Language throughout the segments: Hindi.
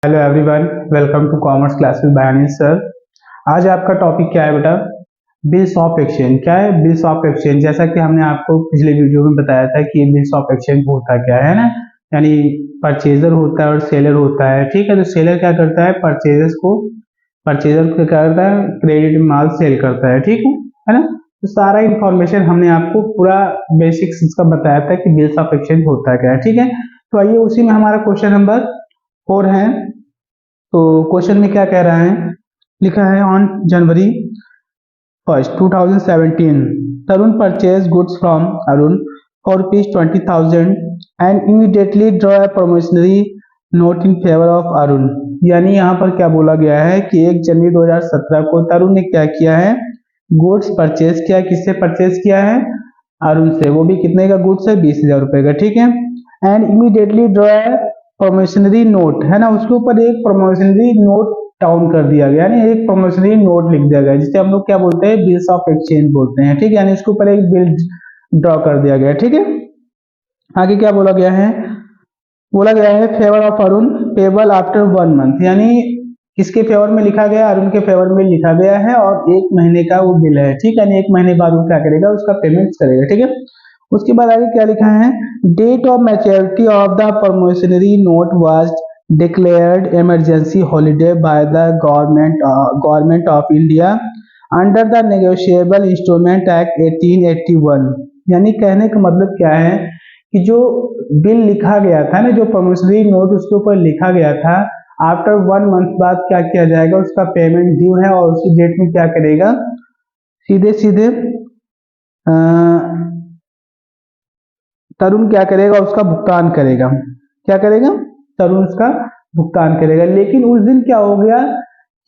Hello everyone, welcome to commerce classes by Anil sir. आज आपका टॉपिक क्या है बेटा? Bills of exchange. क्या है बिल्स ऑफ एक्सचेंज? जैसा कि हमने आपको पिछले वीडियो में बताया था कि बिल्स ऑफ एक्सचेंज होता क्या है ना, यानी परचेजर होता है और सेलर होता है। ठीक है, तो सेलर क्या करता है? परचेजर को क्या करता है? क्रेडिट माल सेल करता है। ठीक है ना? तो सारा इंफॉर्मेशन हमने आपको पूरा बेसिक्स इसका बताया था कि बिल्स ऑफ एक्सचेंज होता क्या है। ठीक है, तो आइए उसी में हमारा क्वेश्चन नंबर 4 है। तो क्वेश्चन में क्या कह रहा है? लिखा है on January 1st 2017 Tarun purchase goods from Arun for ₹20,000 and immediately draw a promissory note in favour of Arun. यानी यहाँ पर क्या बोला गया है कि 1 जनवरी 2017 को तरुण ने क्या किया है? गुड्स परचेज किया। किससे परचेज किया है? अरुण से। वो भी कितने का गुड्स है? 20,000 रुपए का। ठीक है, एंड इमीडिएटली ड्रॉ प्रमोशनरी नोट है ना, उसके ऊपर एक प्रमोशनरी नोट डाउन कर दिया गया, यानी एक प्रमोशनरी नोट लिख दिया गया, जिसे हम लोग क्या बोलते हैं? बिल्स ऑफ एक्सचेंज बोलते हैं। ठीक है, यानी इसके ऊपर एक बिल ड्रॉ कर दिया गया। ठीक है, आगे क्या बोला गया है? बोला गया है favour of Arun payable after 1 month, यानी किसके फेवर में लिखा गया? अरुण के फेवर में लिखा गया है और 1 महीने का वो बिल है। ठीक है, यानी 1 महीने बाद वो क्या करेगा? उसका पेमेंट करेगा। ठीक है, उसके बाद आगे क्या लिखा है? Date of maturity of the promissory note was declared emergency holiday by the government of India under the negotiable instrument act 1881। यानी कहने का मतलब क्या है कि जो बिल लिखा गया था ना, जो प्रमोशनरी नोट उसके ऊपर लिखा गया था, आफ्टर 1 मंथ बाद क्या किया जाएगा? उसका पेमेंट ड्यू है और उसी डेट में क्या करेगा? सीधे सीधे तरुण क्या करेगा? उसका भुगतान करेगा। क्या करेगा? तरुण उसका भुगतान करेगा। लेकिन उस दिन क्या हो गया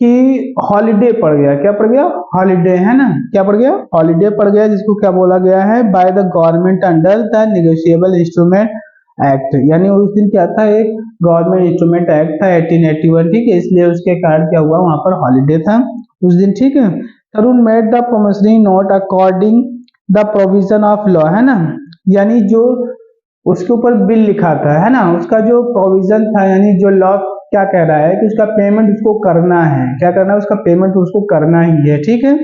कि हॉलीडे पड़ गया। क्या पड़ गया? हॉलीडे, है ना? क्या पड़ गया? हॉलीडे पड़ गया, जिसको क्या बोला गया है? Bye the government under the negotiable instrument act. यानी उस दिन क्या था? एक गवर्नमेंट इंस्ट्रूमेंट एक्ट था 1881। ठीक है, इसलिए उसके कारण क्या हुआ? वहां पर हॉलीडे था उस दिन। ठीक है, Tarun made the promissory note according the provision of law, है ना, यानी जो उसके ऊपर बिल लिखा था, है ना, उसका जो प्रोविजन था, यानी जो लॉ क्या कह रहा है कि उसका पेमेंट उसको करना है। क्या करना है? उसका पेमेंट उसको करना ही है। ठीक है,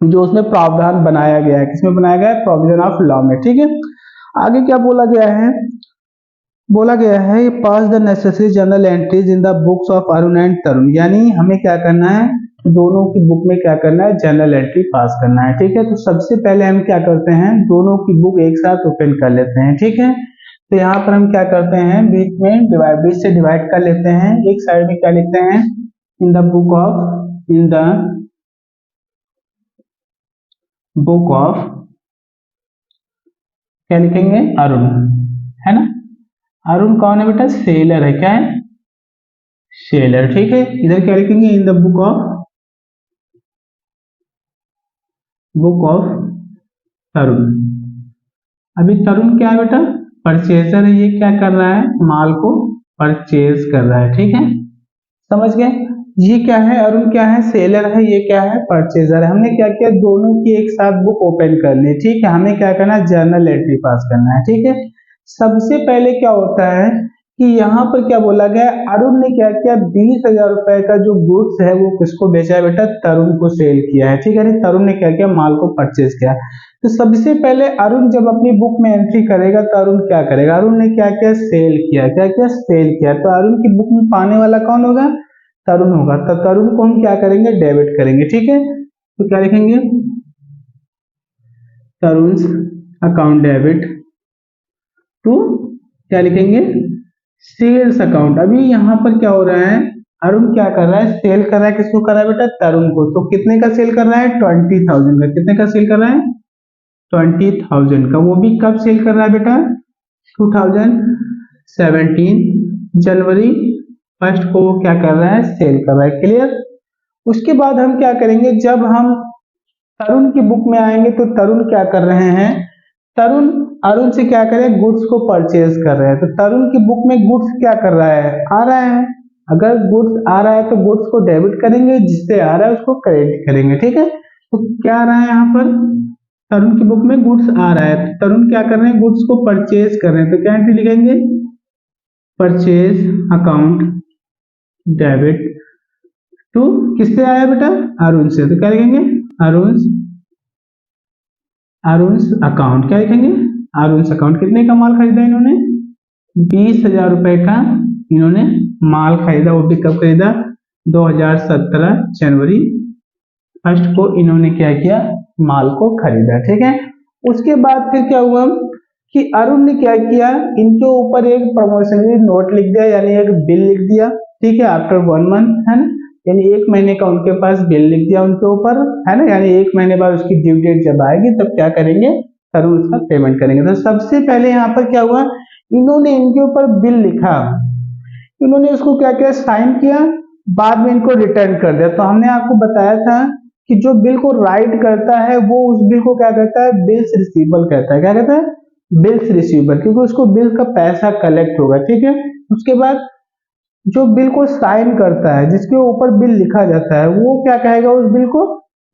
जो उसमें प्रावधान बनाया गया है। किसमें बनाया गया है? प्रोविजन ऑफ लॉ में। ठीक है, आगे क्या बोला गया है? बोला गया है pass the necessary journal entries in the books of Arun and Tarun, यानी हमें क्या करना है? दोनों की बुक में क्या करना है? जर्नल एंट्री पास करना है। ठीक है, तो सबसे पहले हम क्या करते हैं? दोनों की बुक एक साथ ओपन कर लेते हैं। ठीक है, तो यहाँ पर हम क्या करते हैं? बीच से डिवाइड कर लेते हैं। एक साइड में क्या लिखते हैं? इन द बुक ऑफ क्या लिखेंगे? अरुण, है ना? अरुण कौन है बेटा? सेलर है। क्या है? सेलर। ठीक है, इधर क्या लिखेंगे? इन द बुक ऑफ तरुण। अभी तरुण क्या है बेटा? परचेजर है। ये क्या कर रहा है? माल को परचेज कर रहा है। ठीक है, समझ गए? ये क्या है? अरुण क्या है? सेलर है। ये क्या है? परचेजर है। हमने क्या किया? दोनों की एक साथ बुक ओपन कर ली। ठीक है, हमें क्या करना है? जर्नल एंट्री पास करना है। ठीक है, सबसे पहले क्या होता है कि यहाँ पर क्या बोला गया? अरुण ने क्या किया? 20,000 रुपए का जो गुड्स है वो किसको बेचा है बेटा? तरुण को सेल किया है। ठीक है, तरुण ने क्या किया? माल को परचेज किया। तो सबसे पहले अरुण जब अपनी बुक में एंट्री करेगा तो अरुण क्या करेगा? अरुण ने क्या किया? सेल किया। क्या किया? सेल किया। तो अरुण की बुक में पाने वाला कौन होगा? तरुण होगा। तो तरुण को हम क्या करेंगे? डेबिट करेंगे। ठीक है, तो क्या लिखेंगे? तरुण अकाउंट डेबिट टू क्या लिखेंगे? Sales account. अभी यहाँ पर क्या हो रहा है? अरुण क्या कर रहा है? सेल कर रहा है। किसको कर रहा है बेटा? तरुण को। तो कितने का सेल कर रहा है? 20,000 का। कितने का सेल कर रहा है? 20,000 का। वो भी कब सेल कर रहा है बेटा? 2017 जनवरी 1 को वो क्या कर रहा है? सेल कर रहा है। क्लियर? उसके बाद हम क्या करेंगे? जब हम तरुण की बुक में आएंगे तो तरुण क्या कर रहे हैं? तरुण अरुण से क्या करें? गुड्स को परचेज कर रहे हैं। तो तरुण की बुक में गुड्स क्या कर रहा है? आ रहा है। अगर गुड्स आ रहा है तो गुड्स को डेबिट करेंगे, जिससे आ रहा है उसको क्रेडिट करेंगे। ठीक है, तो क्या आ रहा है यहाँ पर? तरुण की बुक में गुड्स आ रहा है, तो तरुण क्या कर रहे हैं? गुड्स को परचेज कर रहे हैं। तो क्या एंट्री लिखेंगे? परचेज अकाउंट डेबिट टू किससे आया बेटा, अरुण से, तो क्या लिखेंगे अरुण अकाउंट, क्या लिखेंगे अरुण अकाउंट। कितने का माल खरीदा इन्होंने, 20,000 रुपए का इन्होंने माल खरीदा, वो भी कब खरीदा 2017 जनवरी 1 को इन्होंने क्या किया, माल को खरीदा। ठीक है, उसके बाद फिर क्या हुआ कि अरुण ने क्या किया, इनके ऊपर एक प्रमोशनरी नोट लिख दिया, यानी एक बिल लिख दिया। ठीक है, आफ्टर 1 मंथ, है ना, यानी 1 महीने का उनके पास बिल लिख दिया उनके ऊपर, है ना, यानी 1 महीने बाद उसकी ड्यू डेट जब आएगी तब क्या करेंगे, अरुण उसका पेमेंट करेंगे। तो सबसे पहले यहाँ पर क्या हुआ, इन्होंने इनके ऊपर बिल लिखा, इन्होंने उसको क्या किया, साइन किया, बाद में इनको रिटर्न कर दिया। तो हमने आपको बताया था कि जो बिल को राइट करता है वो उस बिल को क्या कहता है, बिल्स रिसीवेबल कहता है। क्या कहता है, बिल्स रिसीवेबल, क्योंकि उसको बिल का पैसा कलेक्ट होगा। ठीक है, उसके बाद जो बिल को साइन करता है, जिसके ऊपर बिल लिखा जाता है, वो क्या कहेगा, उस बिल को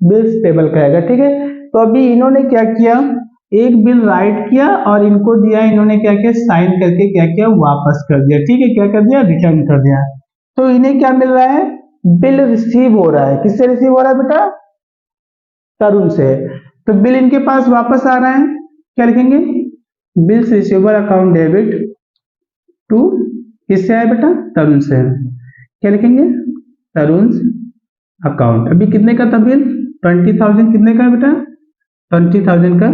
बिल्स पेबल कहेगा। ठीक है, तो अभी इन्होंने क्या किया, एक बिल राइट किया और इनको दिया, इन्होंने क्या किया, साइन करके क्या किया, वापस कर दिया। ठीक है, क्या कर दिया, रिटर्न कर दिया। तो इन्हें क्या मिल रहा है, बिल रिसीव हो रहा है। किससे रिसीव हो रहा है बेटा, तरुण से। तो बिल इनके पास वापस आ रहा है, क्या लिखेंगे, bills receivable account debit to, किससे आया बेटा, तरुण से, क्या लिखेंगे, तरुण अकाउंट। अभी कितने का था बिल, 20,000, कितने का है बेटा, 20,000 का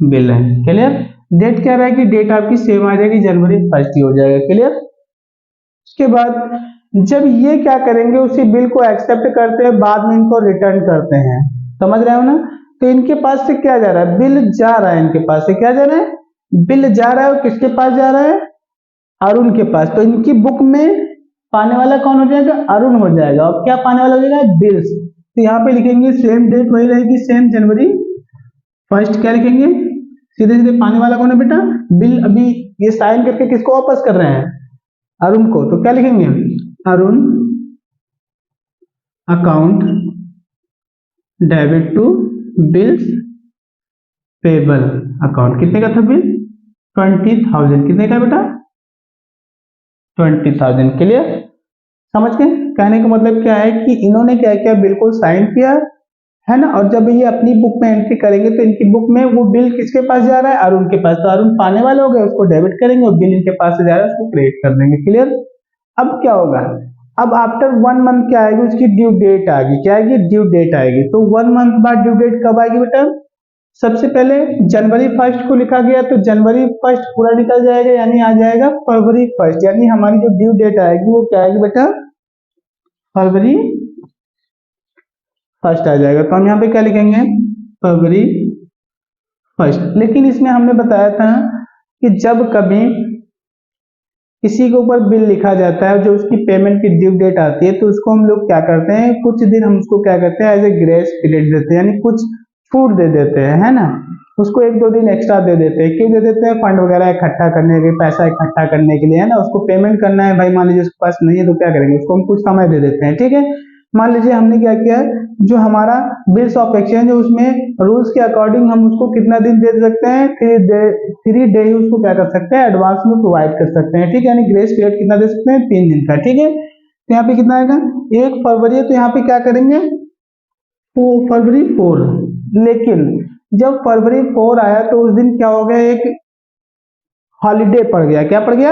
बिल है। क्लियर, डेट क्या रहेगी, डेट आपकी सेम आ जाएगी, जनवरी 1 ही हो जाएगा। क्लियर, उसके बाद जब ये क्या करेंगे, उसी बिल को एक्सेप्ट करते हैं, बाद में इनको रिटर्न करते हैं। समझ रहे हो ना, तो इनके पास से क्या जा रहा है, बिल जा रहा है, इनके पास से क्या जा रहा है, बिल जा रहा है, और किसके पास जा रहा है, अरुण के पास। तो इनकी बुक में पाने वाला कौन हो जाएगा, अरुण हो जाएगा, और क्या पाने वाला हो जाएगा, बिल्स। तो यहाँ पे लिखेंगे सेम डेट वही रहेगी, सेम जनवरी 1, क्या लिखेंगे, सीधे सीधे पाने वाला कौन है बेटा, बिल। अभी ये साइन करके किसको वापस कर रहे हैं, अरुण को, तो क्या लिखेंगे, Arun account debit to bills payable account. कितने का था बिल, 20,000, कितने का बेटा, 20,000। क्लियर, समझ गए, कहने का मतलब क्या है कि इन्होंने क्या किया, बिल को साइन किया, है ना, और जब ये अपनी बुक में एंट्री करेंगे तो इनकी बुक में वो बिल किसके पास जा रहा है, अरुण के पास। तो अरुण पाने वाले हो गए, उसको डेबिट करेंगे, और बिल इनके पास से जा रहा है, उसको क्रेडिट कर देंगे। क्लियर, अब क्या होगा, अब आफ्टर 1 मंथ क्या आएगी, उसकी ड्यू डेट आएगी, क्या आएगी, ड्यू डेट आएगी। तो 1 मंथ बाद ड्यू डेट कब आएगी बेटा, सबसे पहले जनवरी 1 को लिखा गया, तो जनवरी 1 पूरा निकल जाएगा, यानी आ जाएगा फरवरी 1, यानी हमारी जो ड्यू डेट आएगी वो क्या आएगी बेटा, फरवरी 1 आ जाएगा। तो हम यहाँ पे क्या लिखेंगे, फरवरी 1। लेकिन इसमें हमने बताया था कि जब कभी किसी के ऊपर बिल लिखा जाता है, जो उसकी पेमेंट की ड्यू डेट आती है, तो उसको हम लोग क्या करते हैं, कुछ दिन हम उसको क्या करते हैं, एज ए ग्रेस पीरियड देते हैं, यानी कुछ छूट दे देते हैं, है ना, उसको 1-2 दिन एक्स्ट्रा दे देते हैं। क्यों दे देते हैं, फंड वगैरह इकट्ठा करने के, पैसा इकट्ठा करने के लिए, है ना, उसको पेमेंट करना है भाई, मान लीजिए उसके पास नहीं है तो क्या करेंगे, उसको हम कुछ समय दे देते हैं। ठीक है, मान लीजिए हमने क्या किया, जो हमारा बिल्स ऑफ एक्सचेंज है उसमें रूल्स के अकॉर्डिंग हम उसको कितना दिन दे सकते हैं, 3 डे ही उसको क्या कर सकते हैं, एडवांस में प्रोवाइड कर सकते हैं। ठीक है, यानी ग्रेस पीरियड कितना दे सकते हैं, 3 दिन का। ठीक है, तो यहाँ पे कितना आएगा, 1 फरवरी है, तो यहाँ पे क्या करेंगे, फरवरी 4। लेकिन जब फरवरी 4 आया तो उस दिन क्या हो गया, एक हॉलीडे पड़ गया। क्या पड़ गया,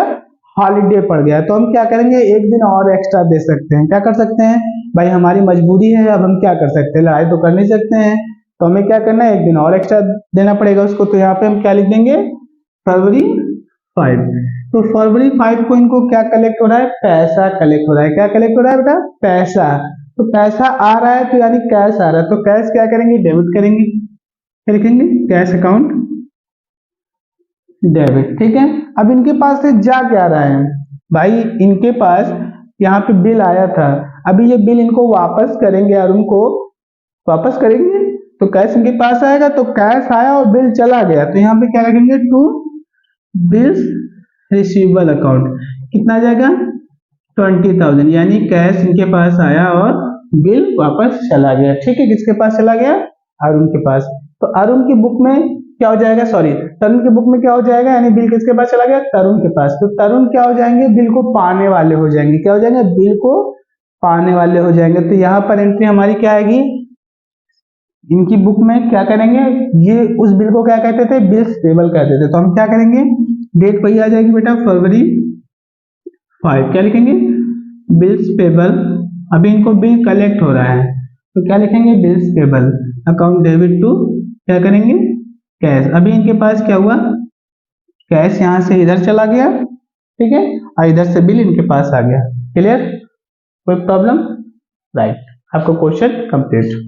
हॉलीडे पड़ गया। तो हम क्या करेंगे, 1 दिन और एक्स्ट्रा दे सकते हैं। क्या कर सकते हैं भाई, हमारी मजबूरी है, अब हम क्या कर सकते हैं, लड़ाई तो कर नहीं सकते हैं, तो हमें क्या करना है, 1 दिन और एक्स्ट्रा देना पड़ेगा उसको। तो यहाँ पे हम क्या लिख देंगे, फरवरी 5। तो फरवरी 5 को इनको क्या कलेक्ट हो रहा है, पैसा कलेक्ट हो रहा है। क्या कलेक्ट हो रहा है बेटा, पैसा। तो पैसा आ रहा है, तो यानी कैश आ रहा है, तो कैश क्या करेंगे, डेबिट करेंगे। क्या लिखेंगे, कैश अकाउंट डेबिट। ठीक है, अब इनके पास से जा क्या रहा है भाई, इनके पास यहाँ पे बिल आया था, अभी ये बिल इनको वापस करेंगे, अरुण को वापस करेंगे, तो कैश इनके पास आएगा। तो कैश आया और बिल चला गया, तो यहाँ पे क्या लिखेंगे, टू बिल्स रिसीवेबल अकाउंट। कितना आ जाएगा, 20,000, यानी कैश इनके पास आया और बिल वापस चला गया। ठीक है, किसके पास चला गया, अरुण के पास। तो अरुण की बुक में क्या हो जाएगा, सॉरी तरुण की बुक में क्या हो जाएगा, यानी बिल किसके पास चला गया, तरुण के पास। तो तरुण क्या हो जाएंगे, बिल को पाने वाले हो जाएंगे। क्या हो जाएंगे, बिल को पाने वाले हो जाएंगे। तो यहाँ पर एंट्री हमारी क्या आएगी, इनकी बुक में क्या करेंगे, ये उस बिल को क्या कहते थे, बिल्स पेबल कहते थे। तो हम क्या करेंगे, डेट वही आ जाएगी बेटा, February 5। क्या लिखेंगे, बिल्स पेबल। अभी इनको बिल कलेक्ट हो रहा है तो क्या लिखेंगे, bills payable. Account debit to क्या करेंगे, कैश। अभी इनके पास क्या हुआ, कैश यहां से इधर चला गया, ठीक है, और इधर से बिल इनके पास आ गया। क्लियर, कोई प्रॉब्लम, राइट। आपका क्वेश्चन कंप्लीट।